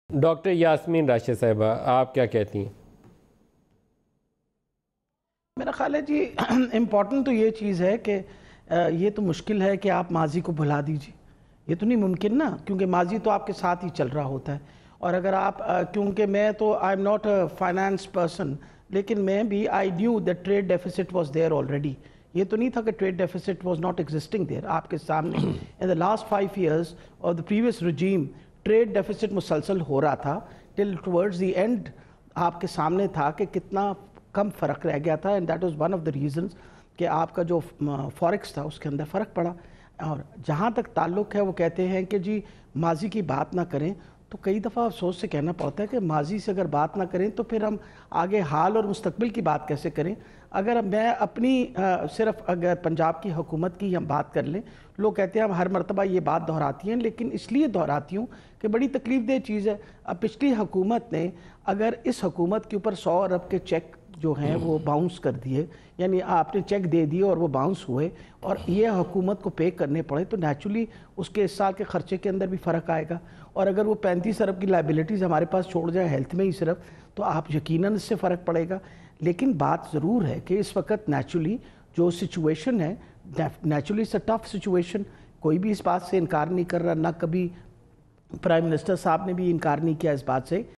Doctor Yasmin Rashid صاحبہ، آپ کیا کہتی ہیں؟ میرا خیال ہے جی امپورٹنٹ تو یہ چیز ہے کہ یہ تو مشکل ہے کہ آپ ماضی کو بھلا دیجیے، یہ تو نہیں ممکن نا، کیونکہ ماضی تو آپ کے ساتھ ہی چل رہا ہوتا ہے۔ اور اگر آپ کیونکہ میں تو I am not a finance person, لیکن میں بھی I knew that trade deficit was there already. یہ تو نہیں تھا کہ trade deficit was not existing there, آپ کے سامنے in the last 5 years of the previous regime trade deficit مسلسل ہو رہا تھا ٹل ٹورڈز دی اینڈ، آپ کے سامنے تھا کہ کتنا کم فرق رہ گیا تھا، and that was one of the reasons کہ آپ کا جو فوریکس تھا اس کے اندر فرق پڑا۔ اور جہاں تک تعلق ہے وہ کہتے ہیں کہ جی ماضی کی بات نہ کریں، تو کئی دفعہ افسوس سے کہنا پڑتا ہے کہ ماضی سے اگر بات نہ کریں تو پھر ہم آگے حال اور مستقبل کی بات کیسے کریں۔ اگر میں اپنی صرف اگر پنجاب کی حکومت کی ہم بات کر لیں، لوگ کہتے ہیں ہم ہر مرتبہ یہ بات دہراتی ہیں، لیکن اس لیے دہراتی ہوں کہ بڑی تکلیف دہ چیز ہے۔ اب پچھلی حکومت نے اگر اس حکومت کے اوپر 100 ارب کے چیک جو ہیں وہ باؤنس کر دیے، یعنی آپ نے چیک دے دیے اور وہ باؤنس ہوئے اور یہ حکومت کو پے کرنے پڑے، تو نیچرلی اس کے اس سال کے خرچے کے اندر بھی فرق آئے گا۔ اور اگر وہ 35 ارب کی لائبلٹیز ہمارے پاس چھوڑ جائیں ہیلتھ میں ہی صرف، تو آپ یقیناً اس سے فرق پڑے گا۔ لیکن بات ضرور ہے کہ اس وقت نیچرلی جو سچویشن ہے، naturally it's a tough situation, کوئی بھی اس بات سے انکار نہیں کر رہا، نہ کبھی پرائم منسٹر صاحب نے بھی انکار نہیں کیا اس بات سے